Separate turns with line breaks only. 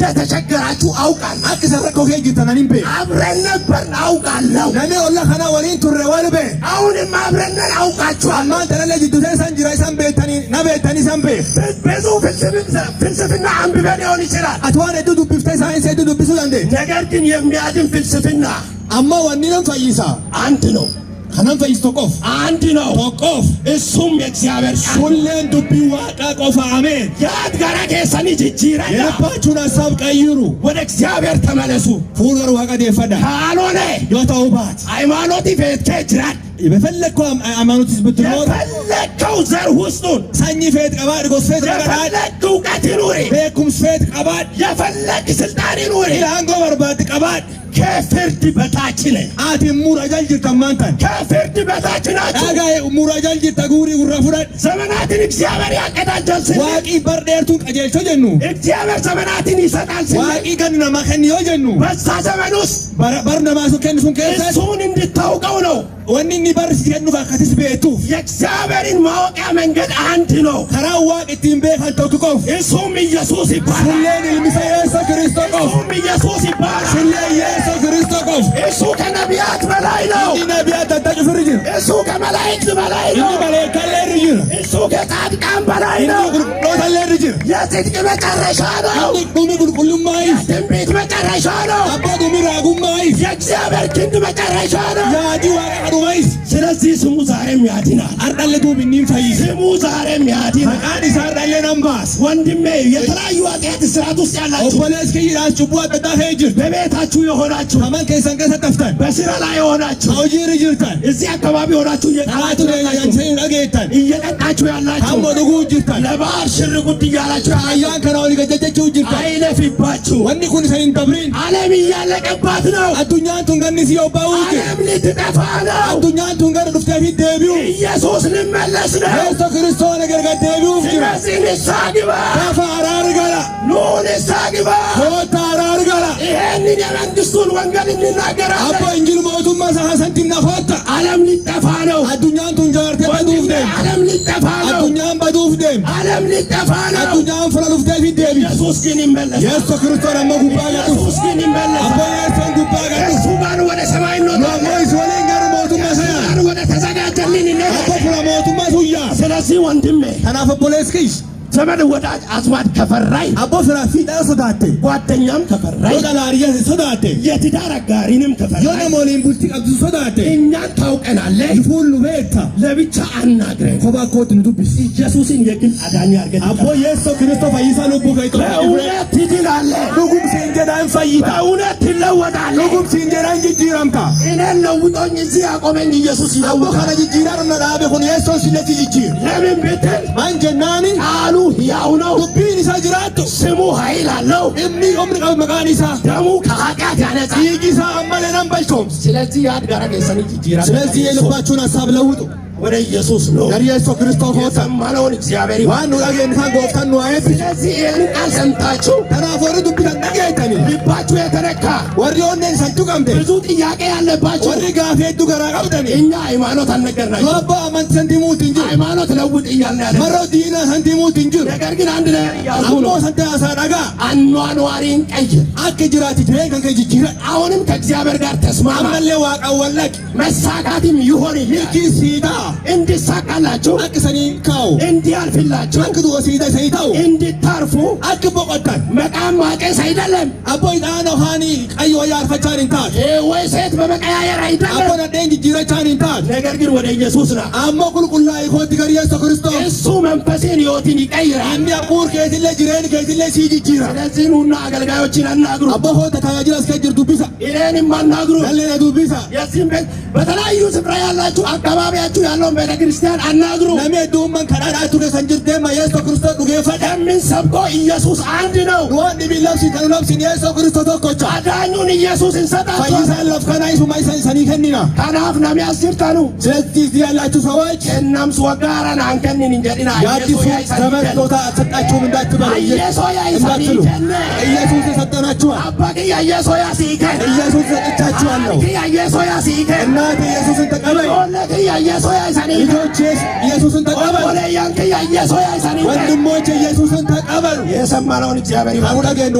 እንደተቸገራችሁ አውቃለሁ
አክሰረከው ሄጅተናኒም በ
አብረን ነበር አውቃለሁ
ለኔ ወላ ከና ወሊን ቱሬ ወልበ
አሁንም አብረን አውቃችኋለሁ
አማን ተለለ ጅዱቴ ሰንጅራ ሰንበተኒ ነበተኒ ሰንበ
ብዙ ፍልስፍና አንብበን ይሆን ይችላል
አትዋን ዱዱ ቢፍተ ሳይንስ ዱዱ ቢሱ እንደ
ነገር ግን የሚያድን ፍልስፍና
አማ ወኒንም ፈይሳ
አንድ ነው
ከናም ፈይስ ተቆፍ
አንድ ነው ተቆፍ እሱም የእግዚአብሔር
ሁሌን ዱቢ ዋቃ ቆፋ አሜን
ያት ጋራ ከሰኒ ጅጅራ
የልባችሁን ሐሳብ ቀይሩ
ወደ እግዚአብሔር ተመለሱ
ፉልገር ዋቃ ደፈዳ
ካልሆነ
ዮታውባት
ሃይማኖት ይፈት ከጅራል
በፈለከው ሃይማኖት ብትኖር
በፈለከው ዘር ውስጡን
ሳኝ ፈት ቀባድ ጎስፈት ቀባድ
የፈለከው ቀትኑሪ
በኩም ፈት ቀባድ
የፈለክ ስልጣን ይኑሪ
ኢላንጎ በርባድ ቀባድ
ከፍርድ በታች ነህ
አቲ ሙራጃል ጅርተማንታን
ከፍርድ በታች ናችሁ
አጋ ሙራጃል ጅርተጉሪ ጉራፉራን
ዘመናትን እግዚአብሔር ያቀዳጃል
ዋቂ በርዴርቱን ቀጀልቾ ጀኑ
እግዚአብሔር ዘመናትን ይሰጣል
ዋቂ ገንና ማከኒዮ ጀኑ
በዛ ዘመን ውስጥ
በርነማሱ ከንሱን ከሰ
እሱን እንድታውቀው ነው
ወንኒ በርስ ከኑ ካከትስ ቤቱ
የእግዚአብሔርን ማወቂያ መንገድ አንድ ነው
ከራው ዋቂ ቲምቤ ካልተውቆፍ
እሱም ኢየሱስ ይባላል
ሁሌን ኢየሱስ ክርስቶስ
እሱም ኢየሱስ ይባላል
ሁሌ ኢየሱስ ክርስቶስ
እሱ ከነቢያት በላይ ነው
ነቢያት ተጠቅፍርጅ
እሱ ከመላእክት በላይ ነው
መላእክት ለርጅ
እሱ ከጻድቃን በላይ ነው
ዶታ ለርጅ
የጽድቅ መጨረሻ ነው
ዱሚ ቁልቁልማይ
ትንቢት መጨረሻ ነው
አባዱ ሚራጉማይ
የእግዚአብሔር ክንድ መጨረሻ ነው
ያዲ ዋቃ ወይስ
ስለዚህ ስሙ ዛሬም ያድናል
አርዳለቱ ቢኒም ፈይስ
ስሙ ዛሬም ያድናል
አዲ ሳርዳለ ነምባስ
ወንድሜ የተለያዩ ኃጢአት ስርዓት ውስጥ ያላችሁ
ኦፖለስ ከይራስ ጭቡ አጠጣ ሄጅ
በቤታችሁ የሆናችሁ
አማን ከሰንከሰ ተፍተን
በስራ ላይ የሆናችሁ
አውጂር ጅርታን
እዚህ አካባቢ የሆናችሁ
አቱ ያንሰን አገይታን
እየጠጣችሁ ያላችሁ
አሞ ደጉ ጅርታን
ለባህር ሽር ጉድ እያላችሁ
አያን ከናው ሊገጀጀችሁ ጅርታን
አይለፊባችሁ
ወንዲ ኩን ሰይን ተብሪን
ዓለም እያለቀባት ነው
አዱኛን ቱንገንሲ የባው
ዓለም ልትጠፋ ነው
አዱኛን ቱንገር ዱፍተ ፊት ደቢው
ኢየሱስ ልመለስ ነው
ኢየሱስ ክርስቶስ ነገር ጋር ደቢው
ስለዚህ ንስሐ ግባ
ተፋራር ጋራ
ኑ ንስሐ ግባ
ሆታራር ጋራ
ይሄንን የመንግስቱን ወንጌል እንናገራለን
አባ እንጅል ሞቱማ ሰሐሰንቲና ሆታ
ዓለም ሊጠፋ ነው
አዱኛን ቱንጃርተ በዱፍ ደም
ዓለም ሊጠፋ ነው
አዱኛን በዱፍ ደም
ዓለም ሊጠፋ ነው
አዱኛን ፍራሉፍ ፊት ደቢ
ኢየሱስ ግን ይመለስ
ኢየሱስ ክርስቶስ ደግሞ ጉባ ጋር
ኢየሱስ ግን ይመለስ
አባ ኢየሱስ ጉባ ጋር
እሱ ጋር ወደ ሰማይ እንወጣለን
ወይስ ወለኝ ጋር ሞቱማ ሰያ
ጋር ወደ ተዘጋጀልን
አባ
እንሄዳለን
ፍራ ሞቱማ ሱያ
ስለዚህ ወንድሜ
ተናፈ ፖለስኪስ
ዘመድ ወዳጅ አዝማድ ከፈራይ
አቦ ፍራ ፊዳ ሶዳቴ
ጓደኛም ከፈራይ
ዶላሪያ ሶዳቴ
የትዳር አጋሪንም ከፈራይ
ዮነ ሞሊን ቡልቲ ቀብዙ ሶዳቴ
እኛን ታውቀናለህ
ይፉሉ ቤታ
ለብቻ አናግረን
ኮባኮት ንዱብስ
ኢየሱስን የግል አዳኝ አድርገን
አቦ ኢየሱስ ክርስቶስ ፈይሳ ልቡ ከይቶ
በእውነት ትድናለህ
ሉጉም ሲንጀዳን ፈይታ
በእውነት ትለወጣለህ
ሉጉም ሲንጀዳን ጅጅራምታ
እኔን ለውጦኝ እዚህ ያቆመኝ ኢየሱስ
አቦ
ይለውጣል
ካና ጅጅራር ነዳቤ ሁን ኢየሱስ ለቲ ጅጅር
ለምን ብትል
ማንጀናኒ
ቃሉ ሕያው ነው
ዱቢን ኢሳ ጅራቱ
ስሙ ኃይል አለው
እምኒ ኦምኒ ቀብ መቃኒሳ
ደሙ ከኃጢአት ያነጻል
ይጊሳ አመለናም በልቶም
ስለዚህ ያድጋራ ከሰኒ ጅጅራ
ስለዚህ የልባችሁን ሐሳብ ለውጡ
ወደ ኢየሱስ ነው
ኢየሱስ ክርስቶስ ሆታ
የሰማነውን እግዚአብሔር
ዋኑ ላገን ካን ጎፍታን ዋይት
ስለዚህ ይህን ቃል ሰምታችሁ
ተናፈሩ ዱቢን ነገይተኒ
ልባችሁ የተነካ
ወሪዮነን ሰንቱ ቀምቴ
ብዙ ጥያቄ ያለባችሁ
ወሪ ጋፌዱ ገራ ቀብተኒ
እኛ ሃይማኖት አልነገርናችሁ
ዮባ አመንት ሰንቲሙት እንጂ
ሃይማኖት ለውጥ እያልን ያለ
መሮ ዲና ሰንቲሙት እንጂ
ነገር ግን አንድ ነገር እያልኩ
አሞ
ነው
ሰንተ አሳዳጋ
አኗኗሪን ቀይር
አከ ጅራቲ ጅሬን ከንከ ጅጅራ
አሁንም ከእግዚአብሔር ጋር ተስማማ
አመለ ዋቃ ወለቅ
መሳካትም ይሆን
ኪሲዳ
እንዲሳካላችሁ
አክሰኒ ካው
እንዲያልፍላችሁ
አንክዱ ወሲዳ ሰይታው
እንድታርፉ
አክ ቦቆታን
መቃም ማጨስ አይደለም
አቦይ ዳኖ ሃኒ ቀይ ወያር ፈቻን እንታት
ወይ ሴት በመቀያየር አይደለም
አቦ ነደን ጅጅራቻን እንታት
ነገር ግን ወደ ኢየሱስ ና
አሞ ቁልቁላ ይኮት ገር ኢየሱስ ክርስቶስ
እሱ መንፈሴን ሕይወትን ይቀይራል
እኒ አቁር ከትለ ጅሬን ከትለ ሲጅጅራ
ስለዚህ ኑና አገልጋዮችን አናግሩ
አቦ ሆተ ታያጅራ እስከጅር ዱቢሳ
እኔንም አናግሩ
ለለ ዱቢሳ
የዚህም ቤት በተለያዩ ስፍራ ያላችሁ አካባቢያችሁ ያለውን ቤተክርስቲያን አናግሩ
ነሜ ዱመን ከዳዳቱ ከሰንጅር ደማ ኢየሱስ ክርስቶስ ዱጌፈደ
ምን ሰብኮ ኢየሱስ አንድ ነው
ወንድ ቢለብሲ ከኑለብሲ ኢየሱስ ክርስቶስ ተኮቻ
አዳኙን ኢየሱስ እንሰጣቸው
ፈይሳን ለፍከናይሱ ማይሰን ሰኒ ከኒና
ከናፍ ነሚ አስርተኑ
ስለዚህ እዚህ ያላችሁ ሰዎች
እናም ወጋራን አንከንን እንጀዲና
የአዲሱ ዘመን ስጦታ ሰጣችሁም እንዳትበሉ እንዳትሉ ኢየሱስ የሰጠናችሁ
አባክያ ኢየሶያ ሲከን
ኢየሱስ ሰጥቻችኋለሁ
ኢየሶያ ሲከን
እናት ኢየሱስን ተቀበል
ወለክያ ኢየሶያ ሰኒ
ልጆች ኢየሱስን ተቀበል
ወለያንክያ ኢየሶያ ሰኒ
ወንድሞች ኢየሱስን ተቀበሉ
የሰማነውን እግዚአብሔር ይባርክ።
አሁን አገን